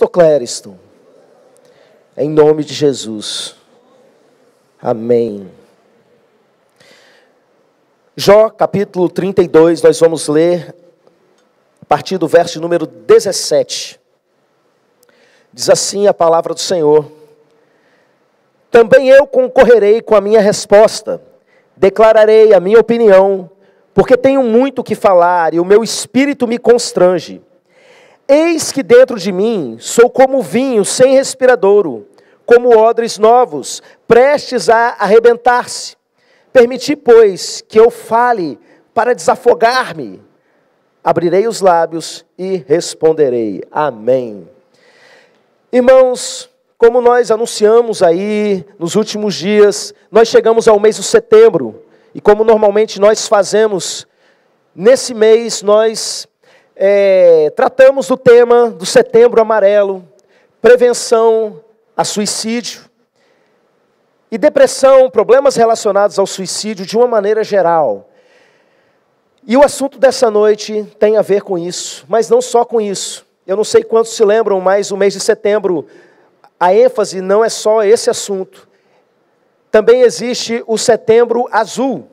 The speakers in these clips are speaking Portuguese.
Clériston, em nome de Jesus, amém. Jó capítulo 32, nós vamos ler a partir do verso número 17. Diz assim a palavra do Senhor: também eu concorrerei com a minha resposta, declararei a minha opinião, porque tenho muito que falar e o meu espírito me constrange. Eis que dentro de mim sou como vinho sem respiradouro, como odres novos, prestes a arrebentar-se. Permiti, pois, que eu fale para desafogar-me. Abrirei os lábios e responderei. Amém. Irmãos, como nós anunciamos aí nos últimos dias, nós chegamos ao mês de setembro. E como normalmente nós fazemos, nesse mês nós tratamos do tema do Setembro Amarelo, prevenção a suicídio e depressão, problemas relacionados ao suicídio de uma maneira geral. E o assunto dessa noite tem a ver com isso, mas não só com isso. Eu não sei quantos se lembram, mas o mês de setembro, a ênfase não é só esse assunto. Também existe o Setembro Azul,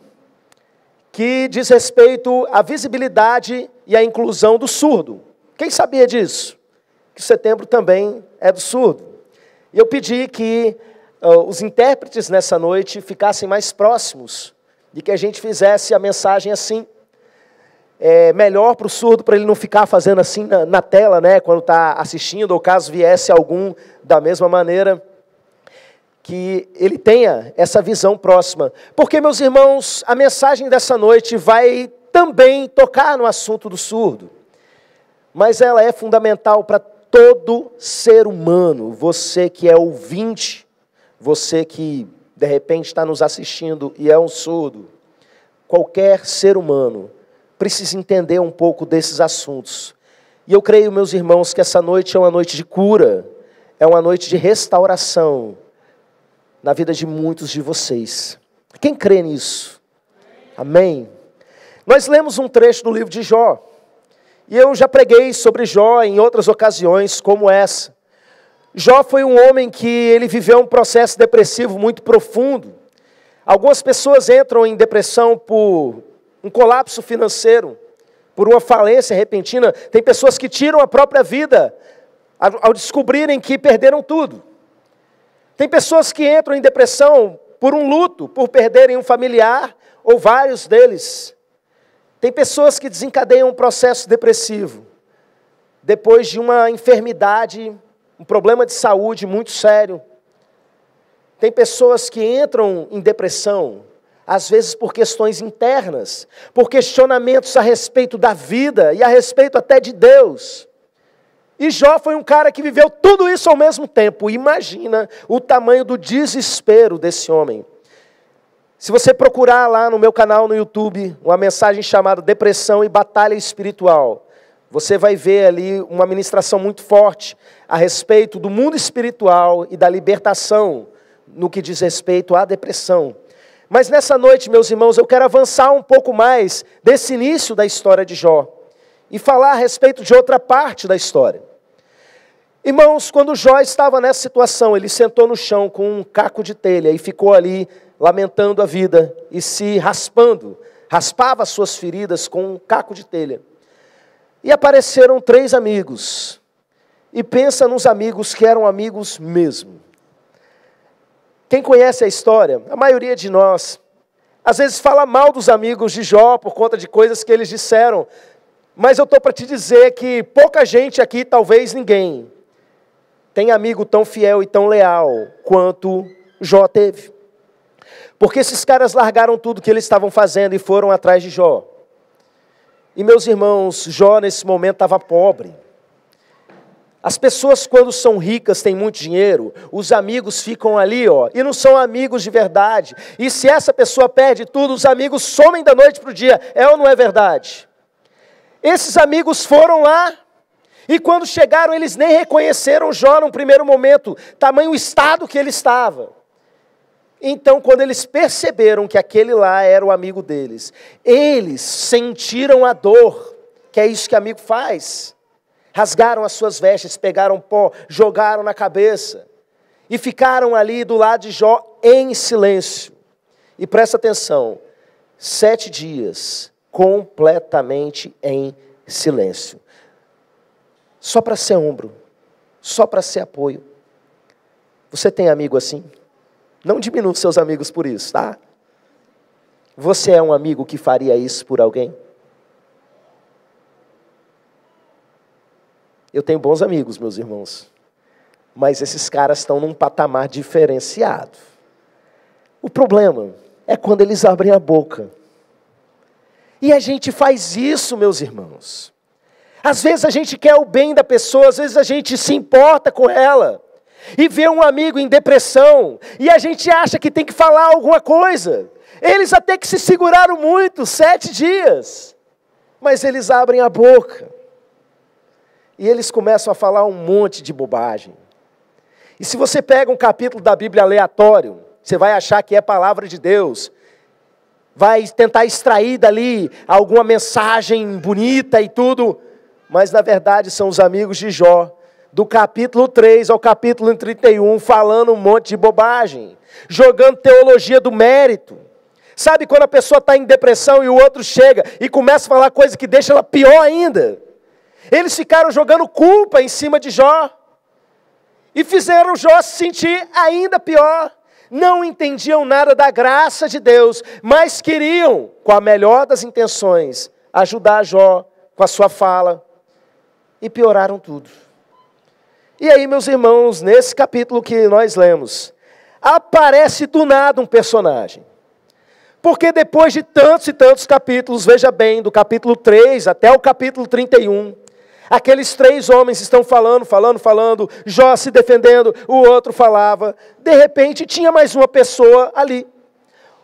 que diz respeito à visibilidade e à inclusão do surdo. Quem sabia disso? Que setembro também é do surdo. E eu pedi que os intérpretes nessa noite ficassem mais próximos, de que a gente fizesse a mensagem assim. É melhor para o surdo, para ele não ficar fazendo assim na tela, né, quando está assistindo, ou caso viesse algum da mesma maneira, que ele tenha essa visão próxima. Porque, meus irmãos, a mensagem dessa noite vai também tocar no assunto do surdo. Mas ela é fundamental para todo ser humano. Você que é ouvinte, você que de repente está nos assistindo e é um surdo. Qualquer ser humano precisa entender um pouco desses assuntos. E eu creio, meus irmãos, que essa noite é uma noite de cura, é uma noite de restauração na vida de muitos de vocês. Quem crê nisso? Amém? Nós lemos um trecho do livro de Jó. E eu já preguei sobre Jó em outras ocasiões como essa. Jó foi um homem que ele viveu um processo depressivo muito profundo. Algumas pessoas entram em depressão por um colapso financeiro, por uma falência repentina. Tem pessoas que tiram a própria vida ao descobrirem que perderam tudo. Tem pessoas que entram em depressão por um luto, por perderem um familiar ou vários deles. Tem pessoas que desencadeiam um processo depressivo depois de uma enfermidade, um problema de saúde muito sério. Tem pessoas que entram em depressão, às vezes por questões internas, por questionamentos a respeito da vida e a respeito até de Deus. E Jó foi um cara que viveu tudo isso ao mesmo tempo. Imagina o tamanho do desespero desse homem. Se você procurar lá no meu canal no YouTube, uma mensagem chamada Depressão e Batalha Espiritual, você vai ver ali uma ministração muito forte a respeito do mundo espiritual e da libertação no que diz respeito à depressão. Mas nessa noite, meus irmãos, eu quero avançar um pouco mais desse início da história de Jó e falar a respeito de outra parte da história. Irmãos, quando Jó estava nessa situação, ele sentou no chão com um caco de telha e ficou ali lamentando a vida e se raspando, raspava as suas feridas com um caco de telha. E apareceram 3 amigos, e pensa nos amigos que eram amigos mesmo. Quem conhece a história, a maioria de nós, às vezes fala mal dos amigos de Jó por conta de coisas que eles disseram, mas eu estou para te dizer que pouca gente aqui, talvez ninguém, tem amigo tão fiel e tão leal quanto Jó teve. Porque esses caras largaram tudo que eles estavam fazendo e foram atrás de Jó. E meus irmãos, Jó nesse momento estava pobre. As pessoas quando são ricas, têm muito dinheiro, os amigos ficam ali, e não são amigos de verdade. E se essa pessoa perde tudo, os amigos somem da noite para o dia. É ou não é verdade? Esses amigos foram lá, e quando chegaram, eles nem reconheceram Jó num primeiro momento, tamanho o estado que ele estava. Então, quando eles perceberam que aquele lá era o amigo deles, eles sentiram a dor, que é isso que amigo faz. rasgaram as suas vestes, pegaram pó, jogaram na cabeça e ficaram ali do lado de Jó em silêncio. E presta atenção, 7 dias completamente em silêncio. Só para ser ombro, só para ser apoio. Você tem amigo assim? Não diminua seus amigos por isso, tá? Você é um amigo que faria isso por alguém? Eu tenho bons amigos, meus irmãos. Mas esses caras estão num patamar diferenciado. O problema é quando eles abrem a boca. E a gente faz isso, meus irmãos. Às vezes a gente quer o bem da pessoa, às vezes a gente se importa com ela. E vê um amigo em depressão, e a gente acha que tem que falar alguma coisa. Eles até que se seguraram muito, 7 dias. Mas eles abrem a boca. E eles começam a falar um monte de bobagem. E se você pega um capítulo da Bíblia aleatório, você vai achar que é palavra de Deus. Vai tentar extrair dali alguma mensagem bonita e tudo. Mas na verdade são os amigos de Jó, do capítulo 3 ao capítulo 31, falando um monte de bobagem. Jogando teologia do mérito. Sabe quando a pessoa está em depressão e o outro chega e começa a falar coisa que deixa ela pior ainda? Eles ficaram jogando culpa em cima de Jó. E fizeram Jó se sentir ainda pior. Não entendiam nada da graça de Deus, mas queriam, com a melhor das intenções, ajudar Jó com a sua fala. E pioraram tudo. E aí, meus irmãos, nesse capítulo que nós lemos, aparece do nada um personagem. Porque depois de tantos e tantos capítulos, veja bem, do capítulo 3 até o capítulo 31, aqueles 3 homens estão falando, Jó se defendendo, o outro falava. De repente tinha mais uma pessoa ali,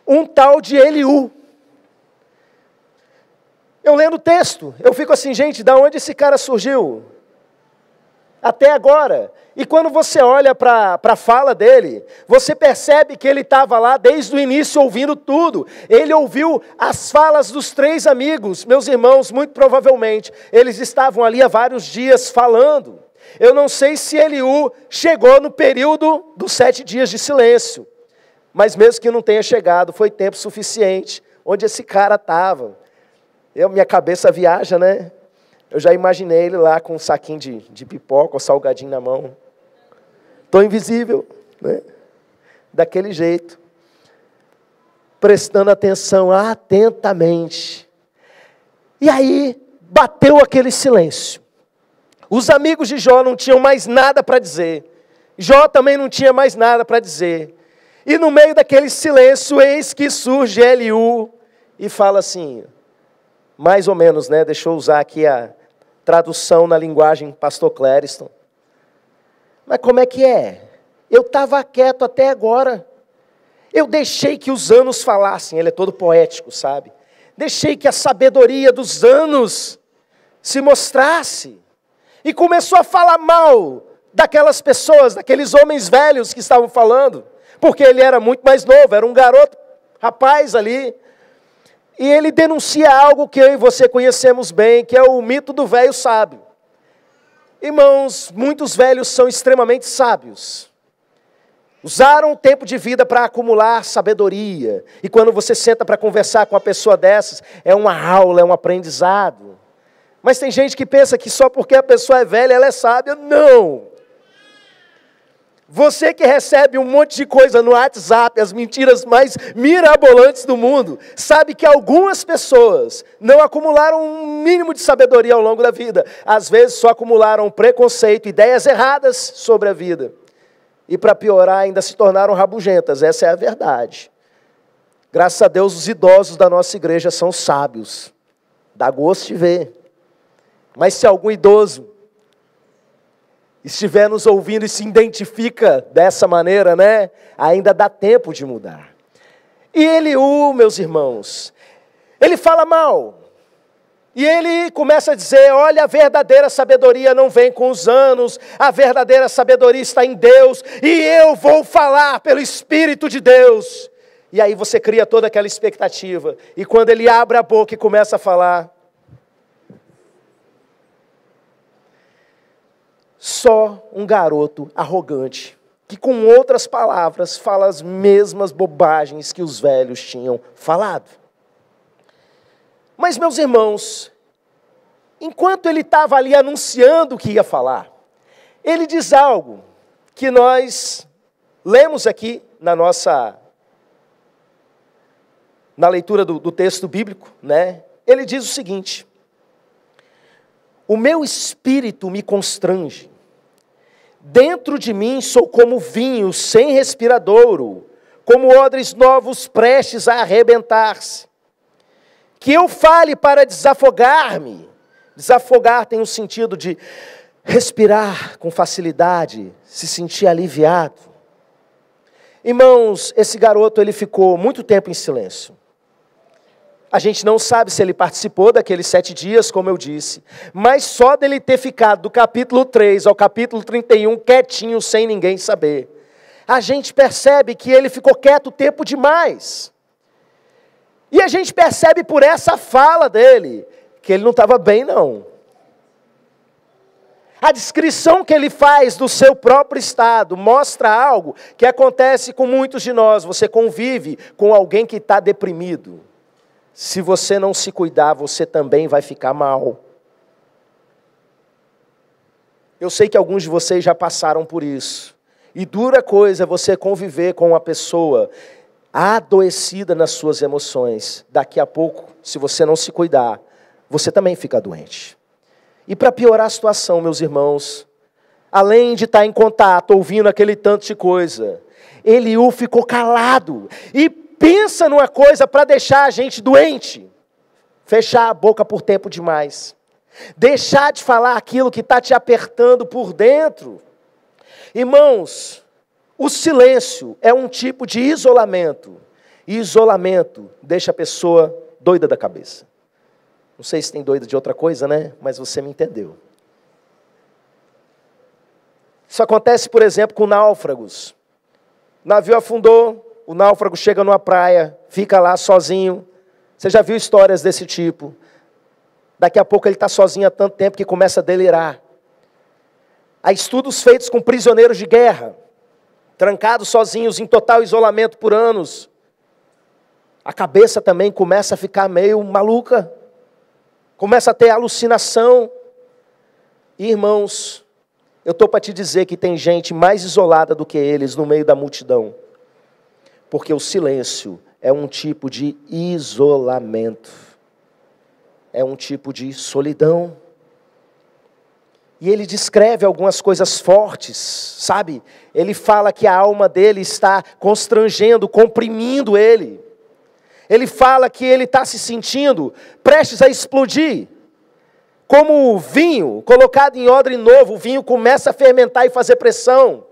um tal de Eliú. Eu lendo o texto, eu fico assim, gente, da onde esse cara surgiu? Até agora. E quando você olha para a fala dele, você percebe que ele estava lá desde o início ouvindo tudo. Ele ouviu as falas dos 3 amigos. Meus irmãos, muito provavelmente, eles estavam ali há vários dias falando. Eu não sei se Eliú chegou no período dos 7 dias de silêncio. Mas mesmo que não tenha chegado, foi tempo suficiente onde esse cara estava. Minha cabeça viaja, né? Eu já imaginei ele lá com um saquinho de pipoca ou salgadinho na mão. Tô invisível, né? Daquele jeito. Prestando atenção atentamente. E aí, bateu aquele silêncio. Os amigos de Jó não tinham mais nada para dizer. Jó também não tinha mais nada para dizer. E no meio daquele silêncio, eis que surge Eliú e fala assim, mais ou menos, né? Deixa eu usar aqui a tradução na linguagem pastor Clériston. Mas como é que é? Eu estava quieto até agora. Eu deixei que os anos falassem. Ele é todo poético, sabe? Deixei que a sabedoria dos anos se mostrasse. E começou a falar mal daquelas pessoas, daqueles homens velhos que estavam falando. Porque ele era muito mais novo, era um garoto, rapaz ali. E ele denuncia algo que eu e você conhecemos bem, que é o mito do velho sábio. Irmãos, muitos velhos são extremamente sábios. Usaram o tempo de vida para acumular sabedoria. E quando você senta para conversar com uma pessoa dessas, é uma aula, é um aprendizado. Mas tem gente que pensa que só porque a pessoa é velha, ela é sábia. Não! Você que recebe um monte de coisa no WhatsApp, as mentiras mais mirabolantes do mundo, sabe que algumas pessoas não acumularam um mínimo de sabedoria ao longo da vida. Às vezes só acumularam preconceito, ideias erradas sobre a vida. E para piorar, ainda se tornaram rabugentas. Essa é a verdade. Graças a Deus, os idosos da nossa igreja são sábios. Dá gosto de ver. Mas se algum idoso estiver nos ouvindo e se identifica dessa maneira, né? Ainda dá tempo de mudar. E Eliú, meus irmãos, ele fala mal. E ele começa a dizer, olha, a verdadeira sabedoria não vem com os anos, a verdadeira sabedoria está em Deus, e eu vou falar pelo Espírito de Deus. E aí você cria toda aquela expectativa. E quando ele abre a boca e começa a falar, só um garoto arrogante, que com outras palavras fala as mesmas bobagens que os velhos tinham falado. Mas, meus irmãos, enquanto ele estava ali anunciando o que ia falar, ele diz algo que nós lemos aqui na leitura do texto bíblico, né? Ele diz o seguinte: o meu espírito me constrange, dentro de mim sou como vinho sem respiradouro, como odres novos prestes a arrebentar-se. Que eu fale para desafogar-me. Desafogar tem o sentido de respirar com facilidade, se sentir aliviado. Irmãos, esse garoto ele ficou muito tempo em silêncio. A gente não sabe se ele participou daqueles 7 dias, como eu disse, mas só dele ter ficado do capítulo 3 ao capítulo 31 quietinho, sem ninguém saber, a gente percebe que ele ficou quieto tempo demais. E a gente percebe por essa fala dele, que ele não estava bem não. A descrição que ele faz do seu próprio estado mostra algo que acontece com muitos de nós. Você convive com alguém que está deprimido. Se você não se cuidar, você também vai ficar mal. Eu sei que alguns de vocês já passaram por isso. E dura coisa é você conviver com uma pessoa adoecida nas suas emoções. Daqui a pouco, se você não se cuidar, você também fica doente. E para piorar a situação, meus irmãos, além de estar em contato, ouvindo aquele tanto de coisa, Eliú ficou calado e pensa numa coisa para deixar a gente doente. Fechar a boca por tempo demais. Deixar de falar aquilo que está te apertando por dentro. Irmãos, o silêncio é um tipo de isolamento. E isolamento deixa a pessoa doida da cabeça. Não sei se tem doida de outra coisa, né? Mas você me entendeu. Isso acontece, por exemplo, com náufragos. O navio afundou, o náufrago chega numa praia, fica lá sozinho. Você já viu histórias desse tipo? Daqui a pouco ele está sozinho há tanto tempo que começa a delirar. Há estudos feitos com prisioneiros de guerra, trancados sozinhos em total isolamento por anos. A cabeça também começa a ficar meio maluca. Começa a ter alucinação. E, irmãos, eu estou para te dizer que tem gente mais isolada do que eles no meio da multidão. Porque o silêncio é um tipo de isolamento. É um tipo de solidão. E ele descreve algumas coisas fortes, sabe? Ele fala que a alma dele está constrangendo, comprimindo ele. Ele fala que ele está se sentindo prestes a explodir. Como o vinho colocado em odre novo, o vinho começa a fermentar e fazer pressão.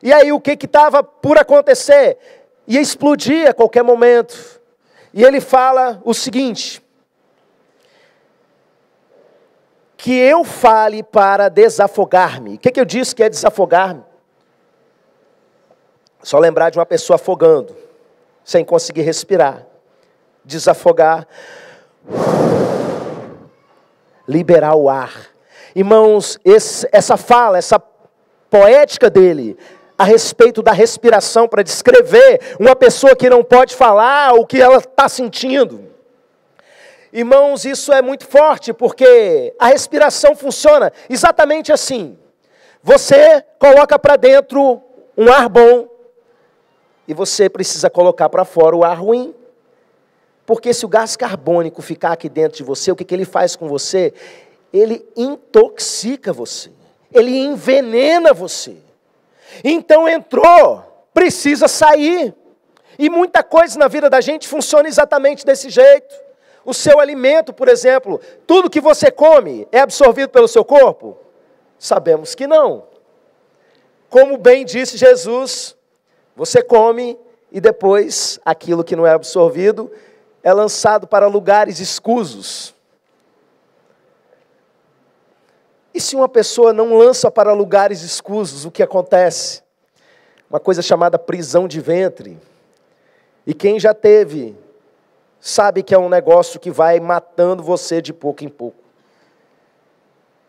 E aí o que estava por acontecer? Ia explodir a qualquer momento. E ele fala o seguinte: que eu fale para desafogar-me. O que eu disse que é desafogar-me? Só lembrar de uma pessoa afogando, sem conseguir respirar. Desafogar. Liberar o ar. Irmãos, essa fala, essa poética dele, a respeito da respiração, para descrever uma pessoa que não pode falar o que ela está sentindo. Irmãos, isso é muito forte, porque a respiração funciona exatamente assim. Você coloca para dentro um ar bom, e você precisa colocar para fora o ar ruim. Porque se o gás carbônico ficar aqui dentro de você, o que ele faz com você? Ele intoxica você. Ele envenena você. Então entrou, precisa sair. E muita coisa na vida da gente funciona exatamente desse jeito. O seu alimento, por exemplo, tudo que você come é absorvido pelo seu corpo? Sabemos que não. Como bem disse Jesus, você come e depois aquilo que não é absorvido é lançado para lugares escusos. E se uma pessoa não lança para lugares escusos, o que acontece? Uma coisa chamada prisão de ventre. E quem já teve, sabe que é um negócio que vai matando você de pouco em pouco.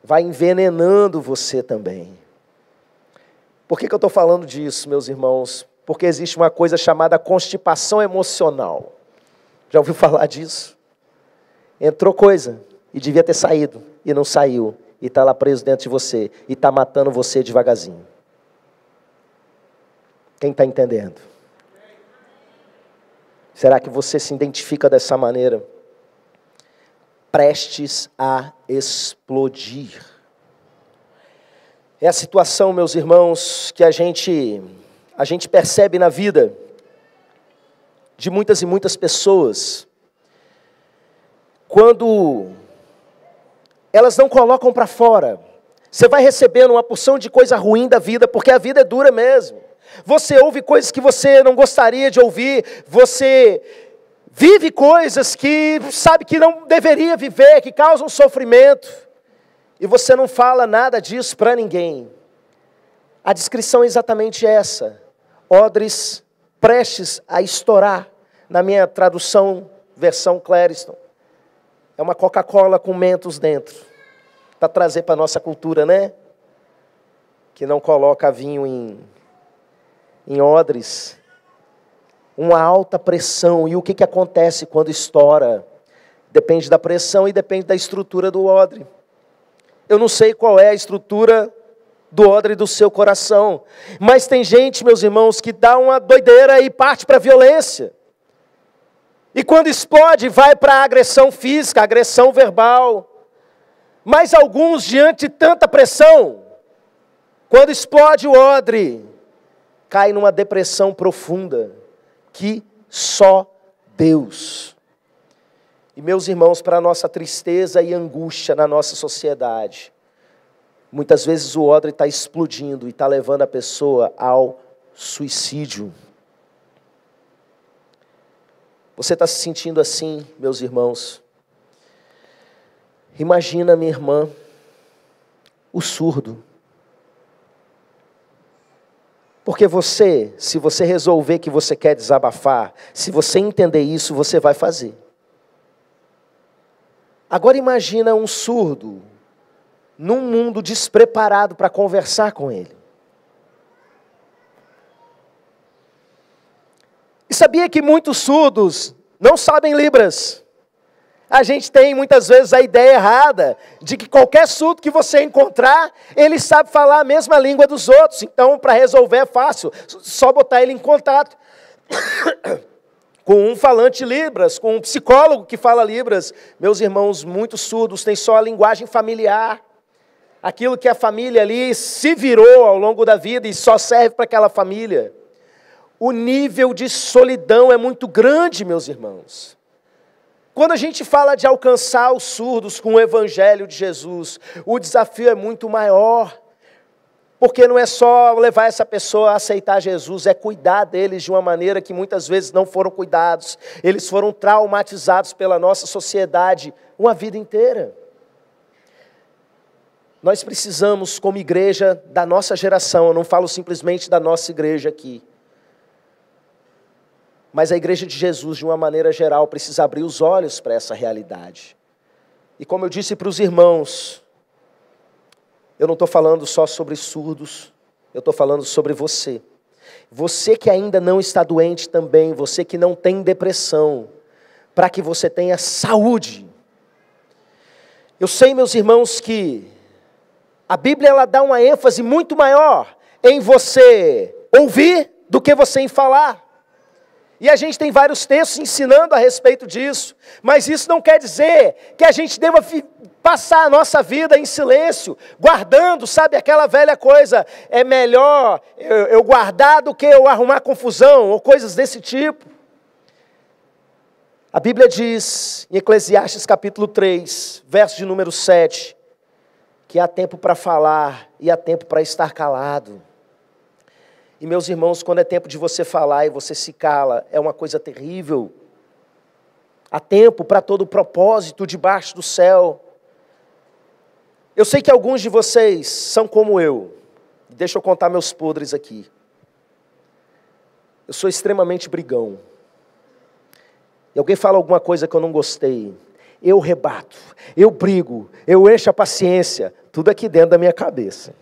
vai envenenando você também. Por que eu estou falando disso, meus irmãos? Porque existe uma coisa chamada constipação emocional. Já ouviu falar disso? Entrou coisa e devia ter saído, e não saiu, e está lá preso dentro de você, e está matando você devagarzinho. Quem está entendendo? Será que você se identifica dessa maneira? Prestes a explodir. É a situação, meus irmãos, que a gente percebe na vida de muitas e muitas pessoas, quando elas não colocam para fora. Você vai recebendo uma porção de coisa ruim da vida, porque a vida é dura mesmo. Você ouve coisas que você não gostaria de ouvir, você vive coisas que sabe que não deveria viver, que causam sofrimento, e você não fala nada disso para ninguém. A descrição é exatamente essa: odres prestes a estourar. Na minha tradução, versão Clériston, é uma Coca-Cola com mentos dentro, para trazer para a nossa cultura, né? Que não coloca vinho em odres. Uma alta pressão. E o que acontece quando estoura? Depende da pressão e depende da estrutura do odre. Eu não sei qual é a estrutura do odre do seu coração, mas tem gente, meus irmãos, que dá uma doideira e parte para a violência. E quando explode, vai para a agressão física, agressão verbal. Mas alguns, diante de tanta pressão, quando explode o odre, cai numa depressão profunda, que só Deus. E meus irmãos, para a nossa tristeza e angústia na nossa sociedade, muitas vezes o odre está explodindo e está levando a pessoa ao suicídio. Você está se sentindo assim, meus irmãos? Imagina, minha irmã, o surdo. Porque você, se você resolver que você quer desabafar, se você entender isso, você vai fazer. Agora imagina um surdo, num mundo despreparado para conversar com ele. E sabia que muitos surdos não sabem Libras? A gente tem muitas vezes a ideia errada de que qualquer surdo que você encontrar, ele sabe falar a mesma língua dos outros. Então, para resolver é fácil, só botar ele em contato com um falante Libras, com um psicólogo que fala Libras. Meus irmãos, muitos surdos têm só a linguagem familiar. Aquilo que a família ali se virou ao longo da vida e só serve para aquela família. O nível de solidão é muito grande, meus irmãos. Quando a gente fala de alcançar os surdos com o Evangelho de Jesus, o desafio é muito maior. Porque não é só levar essa pessoa a aceitar Jesus, é cuidar deles de uma maneira que muitas vezes não foram cuidados. Eles foram traumatizados pela nossa sociedade uma vida inteira. Nós precisamos, como igreja da nossa geração, eu não falo simplesmente da nossa igreja aqui, mas a igreja de Jesus, de uma maneira geral, precisa abrir os olhos para essa realidade. E como eu disse para os irmãos, eu não estou falando só sobre surdos, eu estou falando sobre você. Você que ainda não está doente também, você que não tem depressão, para que você tenha saúde. Eu sei, meus irmãos, que a Bíblia ela dá uma ênfase muito maior em você ouvir do que você em falar. E a gente tem vários textos ensinando a respeito disso, mas isso não quer dizer que a gente deva passar a nossa vida em silêncio, guardando, sabe, aquela velha coisa, é melhor eu guardar do que eu arrumar confusão, ou coisas desse tipo. A Bíblia diz, em Eclesiastes capítulo 3, verso de número 7, que há tempo para falar e há tempo para estar calado. E meus irmãos, quando é tempo de você falar e você se cala, é uma coisa terrível. Há tempo para todo propósito debaixo do céu. Eu sei que alguns de vocês são como eu. Deixa eu contar meus podres aqui. Eu sou extremamente brigão. E alguém fala alguma coisa que eu não gostei. eu rebato, eu brigo, eu encho a paciência, tudo aqui dentro da minha cabeça.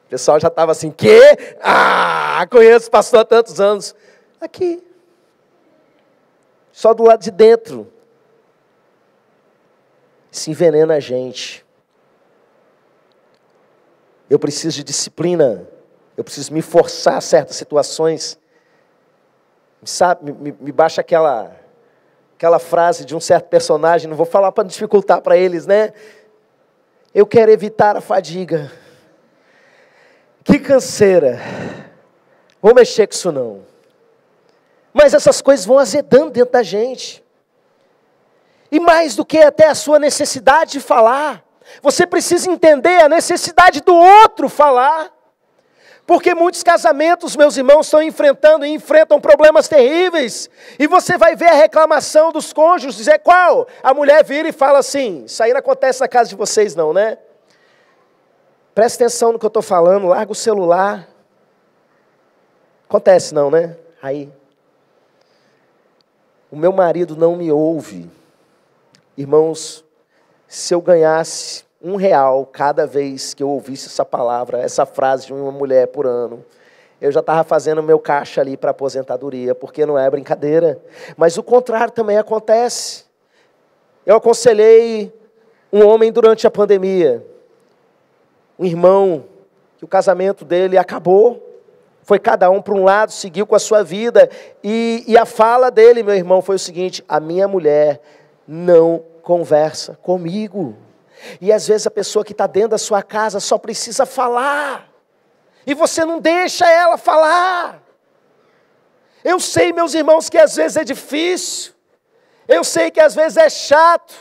O pessoal já estava assim, quê? Conheço o pastor há tantos anos. Aqui. Só do lado de dentro. Se envenena a gente. Eu preciso de disciplina. Eu preciso me forçar a certas situações. Sabe, me baixa aquela frase de um certo personagem, não vou falar para dificultar para eles, né? Eu quero evitar a fadiga. Que canseira. Vou mexer com isso não. Mas essas coisas vão azedando dentro da gente. E mais do que até a sua necessidade de falar, você precisa entender a necessidade do outro falar. Porque muitos casamentos, meus irmãos, estão enfrentando e enfrentam problemas terríveis. E você vai ver a reclamação dos cônjuges, dizer qual? A mulher vira e fala assim, isso aí não acontece na casa de vocês não, né? Presta atenção no que eu estou falando, larga o celular. Acontece não, né? Aí, o meu marido não me ouve. Irmãos, se eu ganhasse R$1 cada vez que eu ouvisse essa palavra, essa frase de uma mulher por ano, eu já estava fazendo o meu caixa ali para aposentadoria, porque não é brincadeira. Mas o contrário também acontece. Eu aconselhei um homem durante a pandemia, um irmão, que o casamento dele acabou, foi cada um para um lado, seguiu com a sua vida, e a fala dele, meu irmão, foi o seguinte: a minha mulher não conversa comigo. E às vezes a pessoa que está dentro da sua casa só precisa falar, e você não deixa ela falar. Eu sei, meus irmãos, que às vezes é difícil, eu sei que às vezes é chato,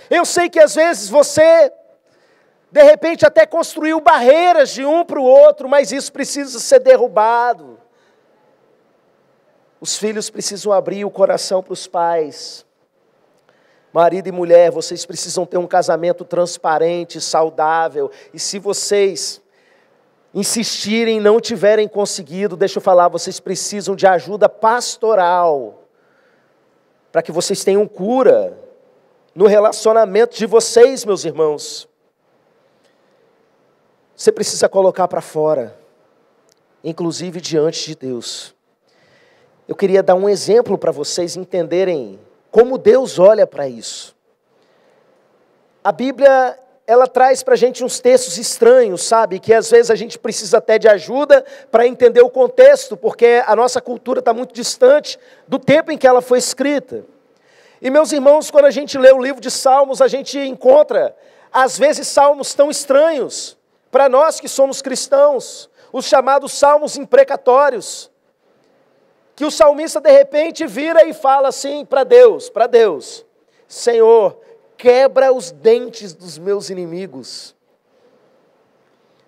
eu sei que às vezes você, de repente, até construiu barreiras de um para o outro, mas isso precisa ser derrubado. Os filhos precisam abrir o coração para os pais. Marido e mulher, vocês precisam ter um casamento transparente, saudável. E se vocês insistirem e não tiverem conseguido, deixa eu falar, vocês precisam de ajuda pastoral, para que vocês tenham cura no relacionamento de vocês, meus irmãos. Você precisa colocar para fora, inclusive diante de Deus. Eu queria dar um exemplo para vocês entenderem como Deus olha para isso. A Bíblia, ela traz para a gente uns textos estranhos, sabe? Que às vezes a gente precisa até de ajuda para entender o contexto, porque a nossa cultura está muito distante do tempo em que ela foi escrita. E meus irmãos, quando a gente lê o livro de Salmos, a gente encontra, às vezes, salmos tão estranhos para nós que somos cristãos, os chamados salmos imprecatórios, que o salmista de repente vira e fala assim para Deus, Senhor, quebra os dentes dos meus inimigos.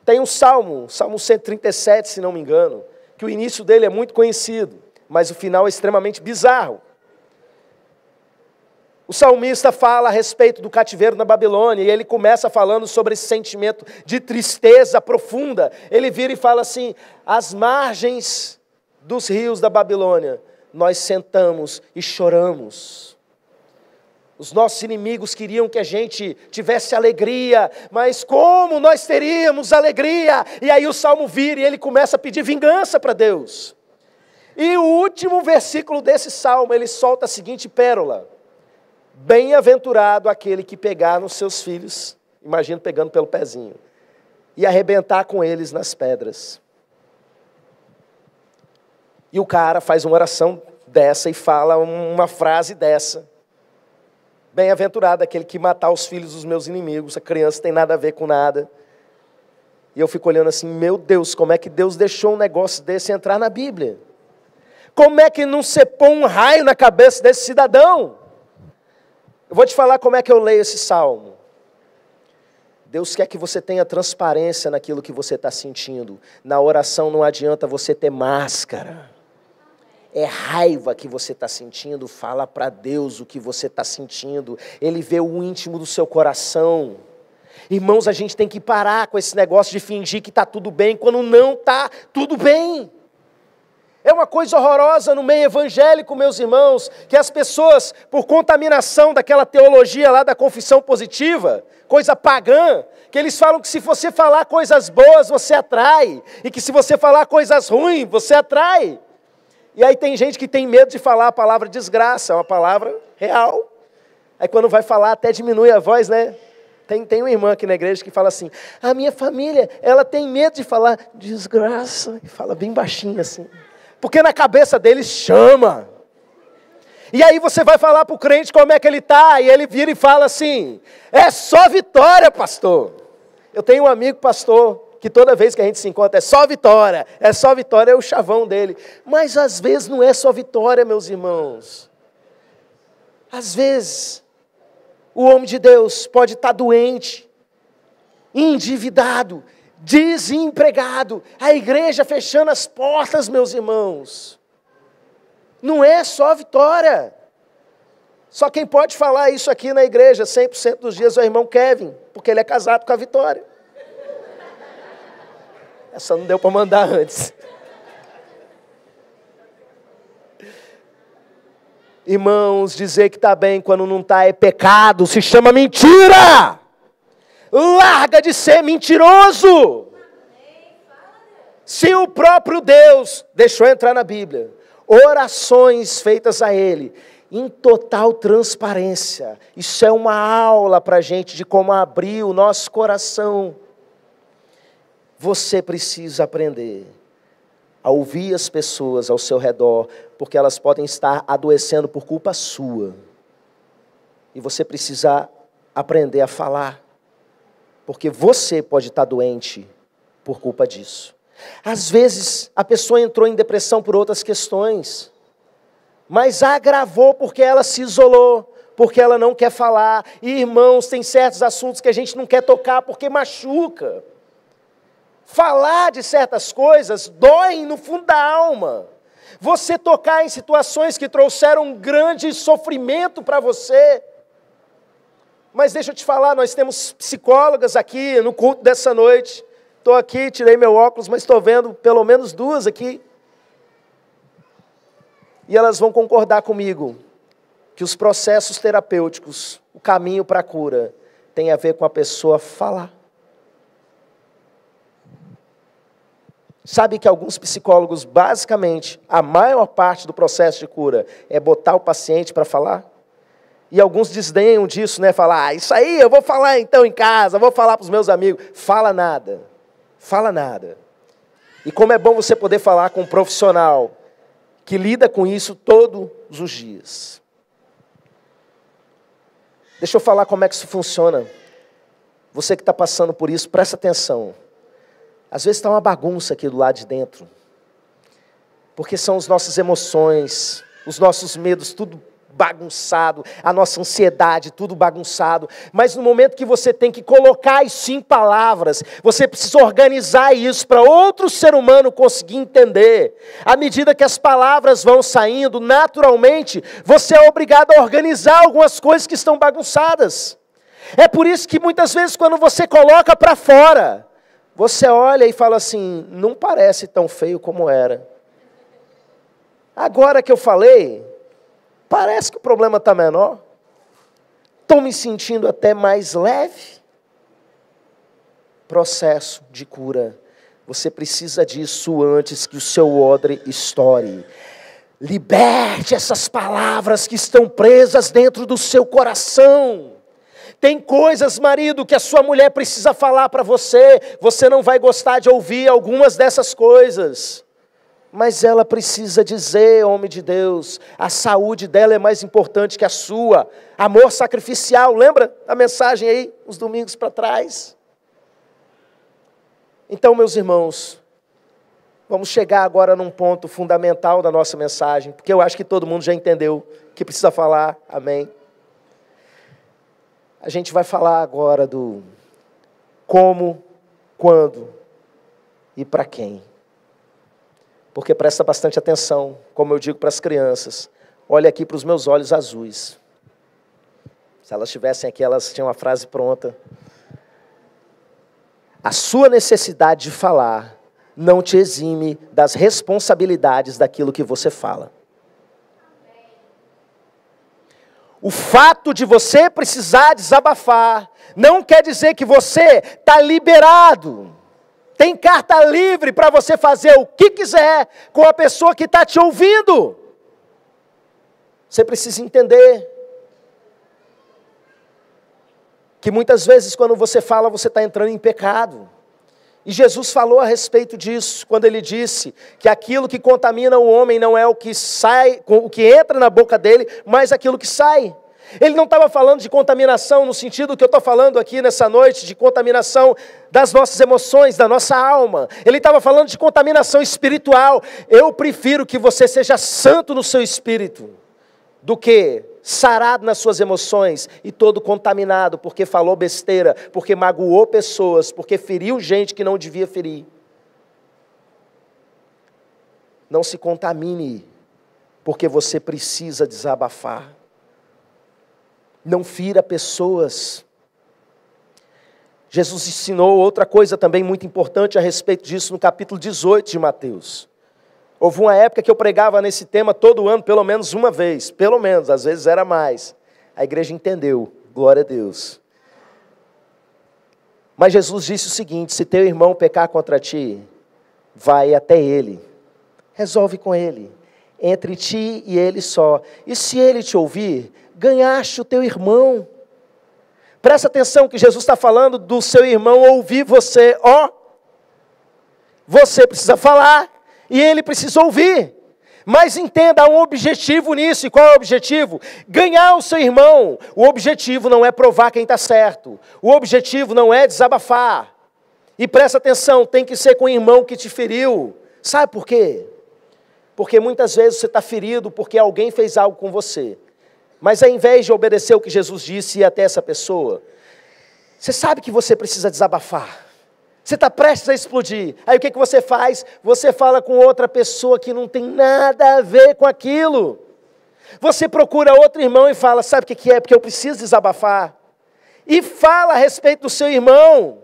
Tem um salmo 137, se não me engano, que o início dele é muito conhecido, mas o final é extremamente bizarro. O salmista fala a respeito do cativeiro na Babilônia, e ele começa falando sobre esse sentimento de tristeza profunda. Ele vira e fala assim: às margens dos rios da Babilônia, nós sentamos e choramos. Os nossos inimigos queriam que a gente tivesse alegria, mas como nós teríamos alegria? E aí o salmo vira e ele começa a pedir vingança para Deus. E o último versículo desse salmo, ele solta a seguinte pérola: bem-aventurado aquele que pegar nos seus filhos, imagina pegando pelo pezinho, e arrebentar com eles nas pedras. E o cara faz uma oração dessa e fala uma frase dessa: bem-aventurado aquele que matar os filhos dos meus inimigos. A criança tem nada a ver com nada. E eu fico olhando assim, meu Deus, como é que Deus deixou um negócio desse entrar na Bíblia? Como é que não cepou um raio na cabeça desse cidadão? Eu vou te falar como é que eu leio esse salmo. Deus quer que você tenha transparência naquilo que você está sentindo. Na oração não adianta você ter máscara. É raiva que você está sentindo, fala para Deus o que você está sentindo. Ele vê o íntimo do seu coração. Irmãos, a gente tem que parar com esse negócio de fingir que está tudo bem, quando não está tudo bem. É uma coisa horrorosa no meio evangélico, meus irmãos, que as pessoas, por contaminação daquela teologia lá da confissão positiva, coisa pagã, que eles falam que se você falar coisas boas, você atrai, e que se você falar coisas ruins, você atrai. E aí tem gente que tem medo de falar a palavra desgraça, é uma palavra real. Aí quando vai falar até diminui a voz, né? Tem uma irmã aqui na igreja que fala assim, a minha família, ela tem medo de falar desgraça, e fala bem baixinho assim. Porque na cabeça deles chama. E aí você vai falar para o crente como é que ele está, e ele vira e fala assim, é só vitória, pastor. Eu tenho um amigo pastor, que toda vez que a gente se encontra, é só vitória, é o chavão dele. Mas às vezes não é só vitória, meus irmãos. Às vezes, o homem de Deus pode estar doente, endividado, desempregado, a igreja fechando as portas, meus irmãos. Não é só vitória. Só quem pode falar isso aqui na igreja 100% dos dias é o irmão Kevin, porque ele é casado com a Vitória. Essa não deu para mandar antes. Irmãos, dizer que está bem quando não está é pecado, se chama mentira. Larga de ser mentiroso. Se o próprio Deus deixou entrar na Bíblia, orações feitas a Ele, em total transparência, isso é uma aula para a gente de como abrir o nosso coração. Você precisa aprender a ouvir as pessoas ao seu redor, porque elas podem estar adoecendo por culpa sua. E você precisa aprender a falar, porque você pode estar doente por culpa disso. Às vezes, a pessoa entrou em depressão por outras questões, mas agravou porque ela se isolou, porque ela não quer falar. E, irmãos, tem certos assuntos que a gente não quer tocar porque machuca. Falar de certas coisas dói no fundo da alma. Você tocar em situações que trouxeram um grande sofrimento para você. Mas deixa eu te falar, nós temos psicólogas aqui no culto dessa noite. Estou aqui, tirei meu óculos, mas estou vendo pelo menos duas aqui. E elas vão concordar comigo que os processos terapêuticos, o caminho para a cura, tem a ver com a pessoa falar. Sabe que alguns psicólogos, basicamente, a maior parte do processo de cura é botar o paciente para falar? E alguns desdenham disso, né? Falar, isso aí eu vou falar então em casa, vou falar para os meus amigos. Fala nada. Fala nada. E como é bom você poder falar com um profissional que lida com isso todos os dias. Deixa eu falar como é que isso funciona. Você que está passando por isso, presta atenção. Às vezes está uma bagunça aqui do lado de dentro. Porque são as nossas emoções, os nossos medos, tudo bagunçado, a nossa ansiedade, tudo bagunçado. Mas no momento que você tem que colocar isso em palavras, você precisa organizar isso para outro ser humano conseguir entender. À medida que as palavras vão saindo, naturalmente, você é obrigado a organizar algumas coisas que estão bagunçadas. É por isso que muitas vezes quando você coloca para fora, você olha e fala assim, não parece tão feio como era. Agora que eu falei, parece que o problema está menor. Estou me sentindo até mais leve. Processo de cura. Você precisa disso antes que o seu odre estoure. Liberte essas palavras que estão presas dentro do seu coração. Tem coisas, marido, que a sua mulher precisa falar para você. Você não vai gostar de ouvir algumas dessas coisas. Mas ela precisa dizer, homem de Deus, a saúde dela é mais importante que a sua. Amor sacrificial, lembra a mensagem aí, uns domingos para trás? Então, meus irmãos, vamos chegar agora num ponto fundamental da nossa mensagem, porque eu acho que todo mundo já entendeu que precisa falar, amém? A gente vai falar agora do como, quando e para quem. Porque presta bastante atenção, como eu digo para as crianças, olha aqui para os meus olhos azuis. Se elas estivessem aqui, elas tinham uma frase pronta. A sua necessidade de falar não te exime das responsabilidades daquilo que você fala. O fato de você precisar desabafar não quer dizer que você está liberado. Tem carta livre para você fazer o que quiser com a pessoa que está te ouvindo. Você precisa entender que muitas vezes quando você fala, você está entrando em pecado. E Jesus falou a respeito disso, quando ele disse que aquilo que contamina o homem não é o que sai, o que entra na boca dele, mas aquilo que sai. Ele não estava falando de contaminação no sentido que eu estou falando aqui nessa noite, de contaminação das nossas emoções, da nossa alma. Ele estava falando de contaminação espiritual. Eu prefiro que você seja santo no seu espírito, do que sarado nas suas emoções e todo contaminado, porque falou besteira, porque magoou pessoas, porque feriu gente que não devia ferir. Não se contamine, porque você precisa desabafar. Não fira pessoas. Jesus ensinou outra coisa também muito importante a respeito disso no capítulo 18 de Mateus. Houve uma época que eu pregava nesse tema todo ano, pelo menos uma vez. Pelo menos, às vezes era mais. A igreja entendeu, glória a Deus. Mas Jesus disse o seguinte: se teu irmão pecar contra ti, vai até ele. Resolve com ele. Entre ti e ele só. E se ele te ouvir, ganhaste o teu irmão. Presta atenção que Jesus está falando do seu irmão ouvir você. Você precisa falar e ele precisa ouvir. Mas entenda, há um objetivo nisso. E qual é o objetivo? Ganhar o seu irmão. O objetivo não é provar quem está certo. O objetivo não é desabafar. E presta atenção, tem que ser com o irmão que te feriu. Sabe por quê? Porque muitas vezes você está ferido porque alguém fez algo com você. Mas ao invés de obedecer o que Jesus disse e ir até essa pessoa, você sabe que você precisa desabafar. Você está prestes a explodir. Aí o que você faz? Você fala com outra pessoa que não tem nada a ver com aquilo. Você procura outro irmão e fala, sabe o que é? Porque eu preciso desabafar. E fala a respeito do seu irmão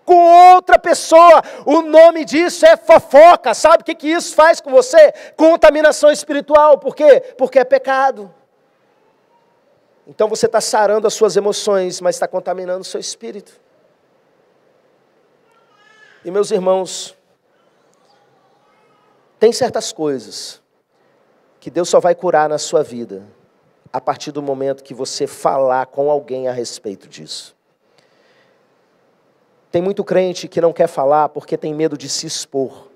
com outra pessoa. O nome disso é fofoca. Sabe o que isso faz com você? Contaminação espiritual. Por quê? Porque é pecado. Então você está sarando as suas emoções, mas está contaminando o seu espírito. E meus irmãos, tem certas coisas que Deus só vai curar na sua vida a partir do momento que você falar com alguém a respeito disso. Tem muito crente que não quer falar porque tem medo de se expor.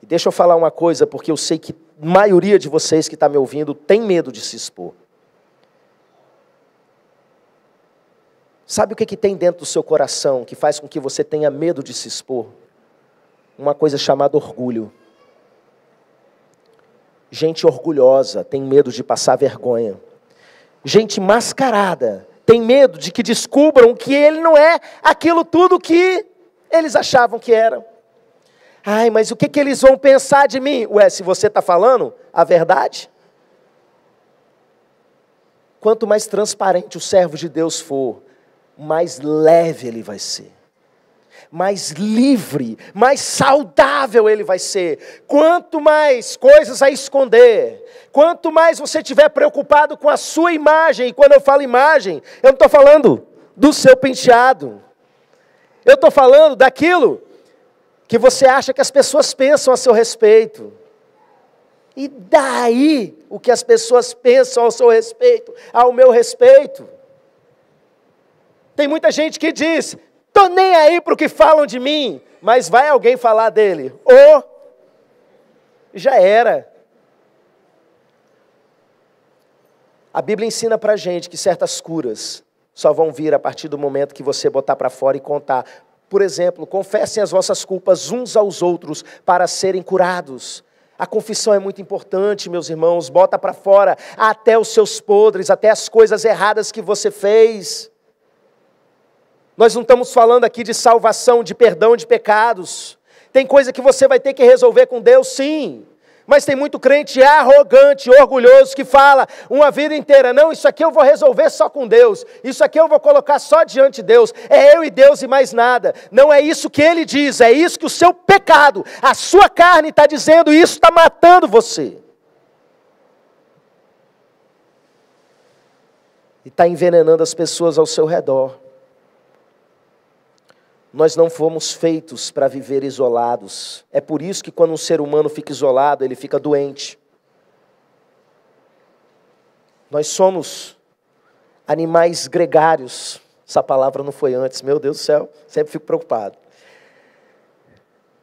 E deixa eu falar uma coisa, porque eu sei que a maioria de vocês que está me ouvindo tem medo de se expor. Sabe o que tem dentro do seu coração que faz com que você tenha medo de se expor? Uma coisa chamada orgulho. Gente orgulhosa tem medo de passar vergonha. Gente mascarada tem medo de que descubram que ele não é aquilo tudo que eles achavam que era. Ai, mas o que eles vão pensar de mim? Ué, se você está falando a verdade? Quanto mais transparente o servo de Deus for, mais leve ele vai ser, mais livre, mais saudável ele vai ser. Quanto mais coisas a esconder, quanto mais você estiver preocupado com a sua imagem, e quando eu falo imagem, eu não estou falando do seu penteado, eu estou falando daquilo que você acha que as pessoas pensam a seu respeito. E daí o que as pessoas pensam ao seu respeito, ao meu respeito? Tem muita gente que diz, estou nem aí para o que falam de mim, mas vai alguém falar dele. Já era. A Bíblia ensina para a gente que certas curas só vão vir a partir do momento que você botar para fora e contar. Por exemplo, confessem as vossas culpas uns aos outros para serem curados. A confissão é muito importante, meus irmãos. Bota para fora até os seus podres, até as coisas erradas que você fez. Nós não estamos falando aqui de salvação, de perdão de pecados. Tem coisa que você vai ter que resolver com Deus, sim. Mas tem muito crente arrogante, orgulhoso, que fala uma vida inteira, não, isso aqui eu vou resolver só com Deus, isso aqui eu vou colocar só diante de Deus, é eu e Deus e mais nada. Não é isso que ele diz, é isso que o seu pecado, a sua carne está dizendo, e isso está matando você. E está envenenando as pessoas ao seu redor. Nós não fomos feitos para viver isolados. É por isso que quando um ser humano fica isolado, ele fica doente. Nós somos animais gregários. Essa palavra não foi antes, meu Deus do céu, sempre fico preocupado.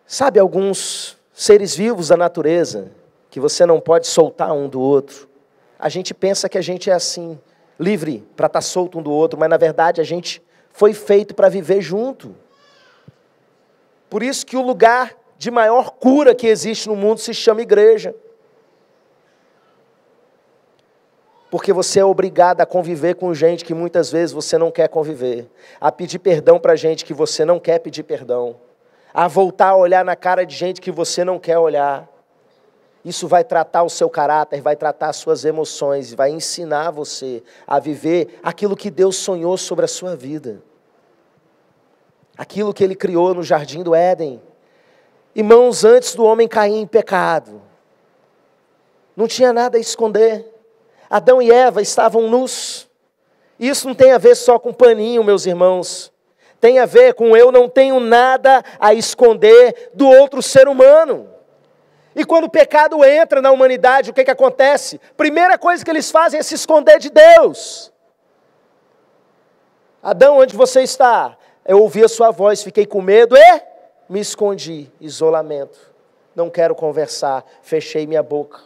Sabe alguns seres vivos da natureza, que você não pode soltar um do outro? A gente pensa que a gente é assim, livre para estar solto um do outro, mas na verdade a gente foi feito para viver junto. Por isso que o lugar de maior cura que existe no mundo se chama igreja. Porque você é obrigado a conviver com gente que muitas vezes você não quer conviver. A pedir perdão para gente que você não quer pedir perdão. A voltar a olhar na cara de gente que você não quer olhar. Isso vai tratar o seu caráter, vai tratar as suas emoções, vai ensinar você a viver aquilo que Deus sonhou sobre a sua vida. Aquilo que Ele criou no jardim do Éden. Irmãos, antes do homem cair em pecado, não tinha nada a esconder. Adão e Eva estavam nus. Isso não tem a ver só com paninho, meus irmãos. Tem a ver com eu não tenho nada a esconder do outro ser humano. E quando o pecado entra na humanidade, o que acontece? Primeira coisa que eles fazem é se esconder de Deus. Adão, onde você está? Eu ouvi a sua voz, fiquei com medo e me escondi. Isolamento. Não quero conversar, fechei minha boca.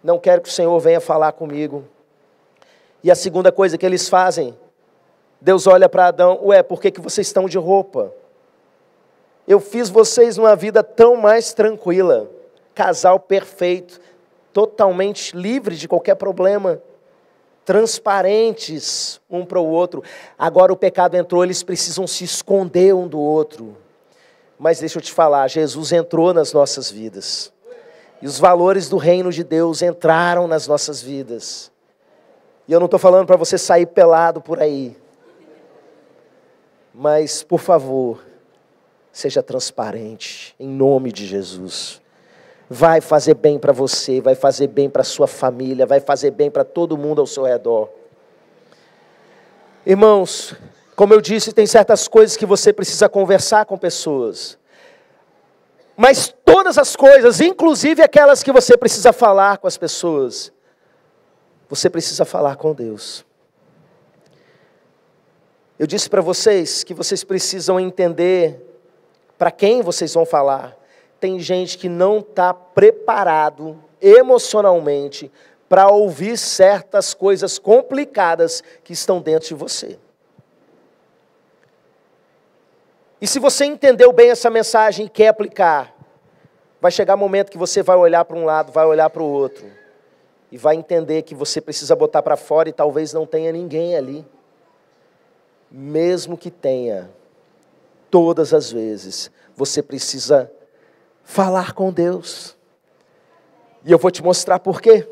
Não quero que o Senhor venha falar comigo. E a segunda coisa que eles fazem, Deus olha para Adão, por que vocês estão de roupa? Eu fiz vocês numa vida tão mais tranquila. Casal perfeito, totalmente livre de qualquer problema. Transparentes um para o outro. Agora o pecado entrou, eles precisam se esconder um do outro. Mas deixa eu te falar, Jesus entrou nas nossas vidas. E os valores do reino de Deus entraram nas nossas vidas. E eu não estou falando para você sair pelado por aí. Mas, por favor, seja transparente, em nome de Jesus. Vai fazer bem para você, vai fazer bem para a sua família, vai fazer bem para todo mundo ao seu redor. Irmãos, como eu disse, tem certas coisas que você precisa conversar com pessoas. Mas todas as coisas, inclusive aquelas que você precisa falar com as pessoas, você precisa falar com Deus. Eu disse para vocês que vocês precisam entender para quem vocês vão falar. Tem gente que não está preparado emocionalmente para ouvir certas coisas complicadas que estão dentro de você. E se você entendeu bem essa mensagem e quer aplicar, vai chegar um momento que você vai olhar para um lado, vai olhar para o outro, e vai entender que você precisa botar para fora e talvez não tenha ninguém ali. Mesmo que tenha, todas as vezes, você precisa falar com Deus. E eu vou te mostrar por quê.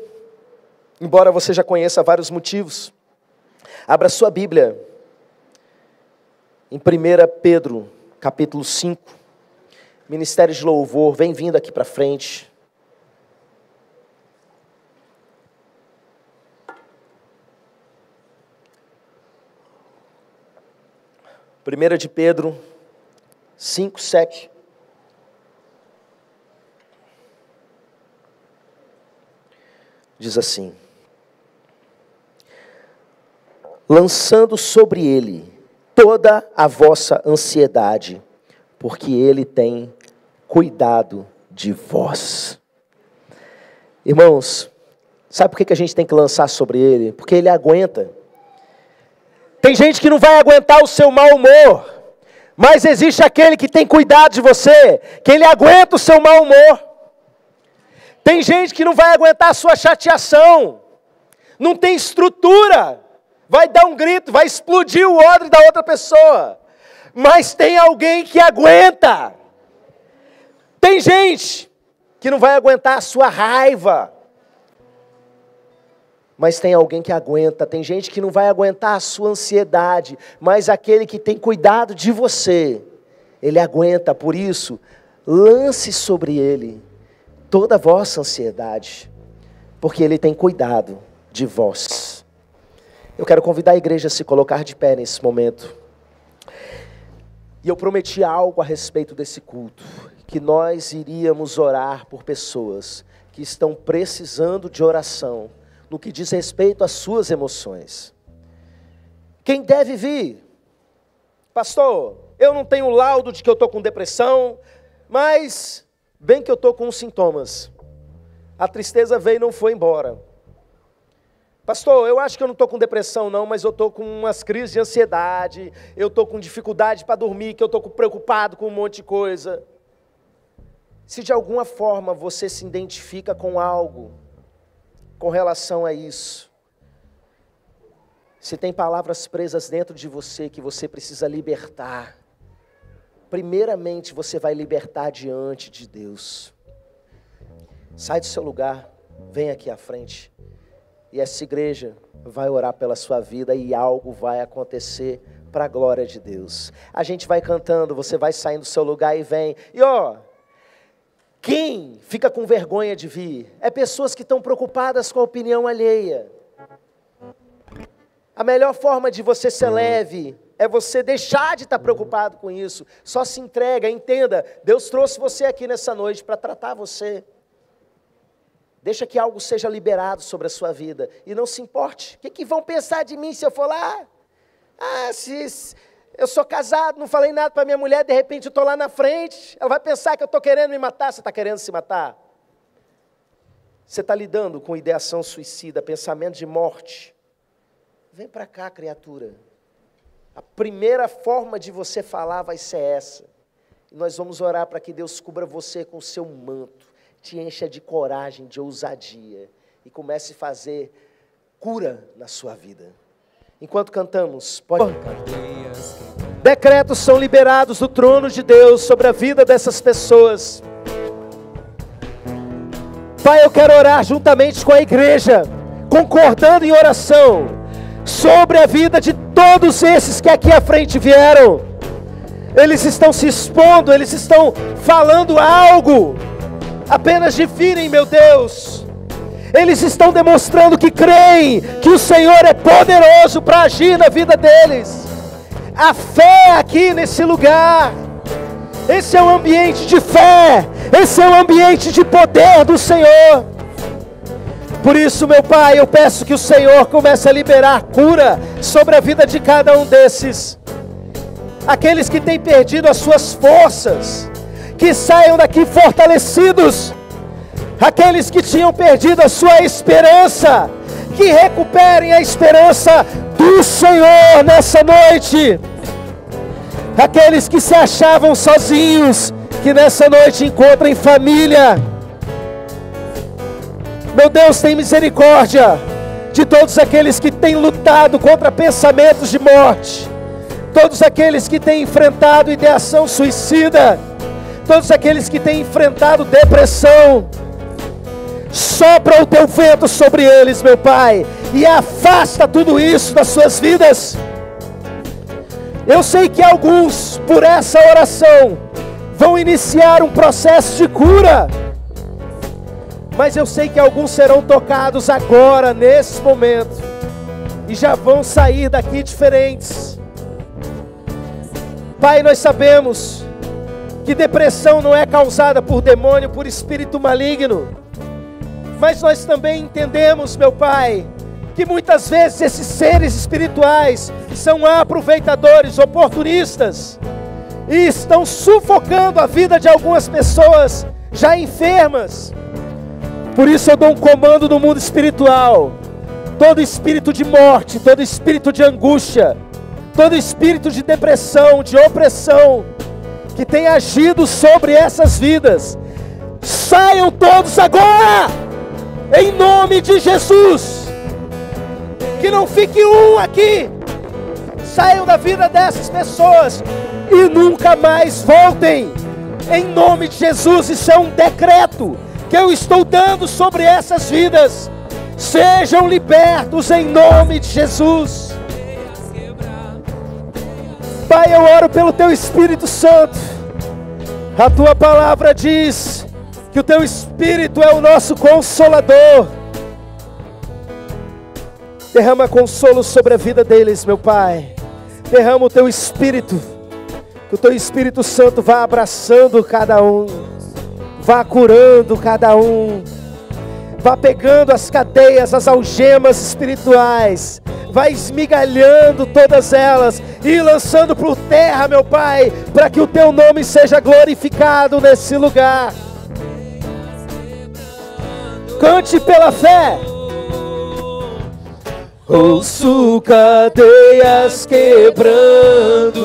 Embora você já conheça vários motivos. Abra sua Bíblia. Em 1 Pedro, capítulo 5. Ministério de Louvor, vem vindo aqui para frente. Primeira de Pedro 5, 7. Diz assim: lançando sobre ele toda a vossa ansiedade, porque ele tem cuidado de vós. Irmãos, sabe por que a gente tem que lançar sobre ele? Porque ele aguenta. Tem gente que não vai aguentar o seu mau humor, mas existe aquele que tem cuidado de você, que ele aguenta o seu mau humor. Tem gente que não vai aguentar a sua chateação, não tem estrutura, vai dar um grito, vai explodir o odre da outra pessoa, mas tem alguém que aguenta. Tem gente que não vai aguentar a sua raiva. Mas tem alguém que aguenta, tem gente que não vai aguentar a sua ansiedade, mas aquele que tem cuidado de você, ele aguenta. Por isso, lance sobre ele toda a vossa ansiedade, porque ele tem cuidado de vós. Eu quero convidar a igreja a se colocar de pé nesse momento. E eu prometi algo a respeito desse culto, que nós iríamos orar por pessoas que estão precisando de oração, no que diz respeito às suas emoções. Quem deve vir? Pastor, eu não tenho laudo de que eu estou com depressão, mas bem que eu estou com os sintomas. A tristeza veio e não foi embora. Pastor, eu acho que eu não estou com depressão não, mas eu estou com umas crises de ansiedade, eu estou com dificuldade para dormir, que eu estou preocupado com um monte de coisa. Se de alguma forma você se identifica com algo, com relação a isso, se tem palavras presas dentro de você que você precisa libertar, primeiramente você vai libertar diante de Deus. Sai do seu lugar, vem aqui à frente, e essa igreja vai orar pela sua vida e algo vai acontecer para a glória de Deus. A gente vai cantando, você vai saindo do seu lugar e vem, e quem fica com vergonha de vir? É pessoas que estão preocupadas com a opinião alheia. A melhor forma de você ser leve é você deixar de estar preocupado com isso. Só se entrega, entenda, Deus trouxe você aqui nessa noite para tratar você. Deixa que algo seja liberado sobre a sua vida. E não se importe. O que vão pensar de mim se eu for lá? Se eu sou casado, não falei nada para minha mulher, de repente eu estou lá na frente, ela vai pensar que eu estou querendo me matar. Você está querendo se matar? Você está lidando com ideação suicida, pensamento de morte. Vem para cá, criatura. A primeira forma de você falar vai ser essa. E nós vamos orar para que Deus cubra você com o seu manto, te encha de coragem, de ousadia, e comece a fazer cura na sua vida. Enquanto cantamos, pode cantar. Decretos são liberados do trono de Deus sobre a vida dessas pessoas. Pai, eu quero orar juntamente com a igreja, concordando em oração, sobre a vida de todos esses que aqui à frente vieram. Eles estão se expondo, eles estão falando algo, apenas de virem, meu Deus. Eles estão demonstrando que creem que o Senhor é poderoso para agir na vida deles. A fé aqui nesse lugar, esse é um ambiente de fé, esse é um ambiente de poder do Senhor. Por isso, meu Pai, eu peço que o Senhor comece a liberar cura sobre a vida de cada um desses. Aqueles que têm perdido as suas forças, que saiam daqui fortalecidos. Aqueles que tinham perdido a sua esperança, que recuperem a esperança do Senhor nessa noite. Aqueles que se achavam sozinhos, que nessa noite encontrem família. Meu Deus, tem misericórdia de todos aqueles que têm lutado contra pensamentos de morte, todos aqueles que têm enfrentado ideação suicida, todos aqueles que têm enfrentado depressão. Sopra o teu vento sobre eles, meu Pai, e afasta tudo isso das suas vidas. Eu sei que alguns, por essa oração, vão iniciar um processo de cura, mas eu sei que alguns serão tocados agora, nesse momento, e já vão sair daqui diferentes. Pai, nós sabemos que depressão não é causada por demônio, por espírito maligno, mas nós também entendemos, meu Pai, que muitas vezes esses seres espirituais são aproveitadores, oportunistas, e estão sufocando a vida de algumas pessoas já enfermas. Por isso eu dou um comando no mundo espiritual: todo espírito de morte, todo espírito de angústia, todo espírito de depressão, de opressão, que tem agido sobre essas vidas, saiam todos agora, em nome de Jesus. Que não fique um aqui. Saiam da vida dessas pessoas e nunca mais voltem, em nome de Jesus. Isso é um decreto, que eu estou dando sobre essas vidas sejam libertos em nome de Jesus. Pai, eu oro pelo Teu Espírito Santo. A Tua palavra diz que o Teu Espírito é o nosso Consolador. Derrama consolo sobre a vida deles, meu Pai. Derrama o Teu Espírito. Que o Teu Espírito Santo vá abraçando cada um. Vá curando cada um. Vá pegando as cadeias, as algemas espirituais. Vai esmigalhando todas elas e lançando por terra, meu Pai, para que o Teu nome seja glorificado nesse lugar. Cante pela fé. Ouço cadeias quebrando.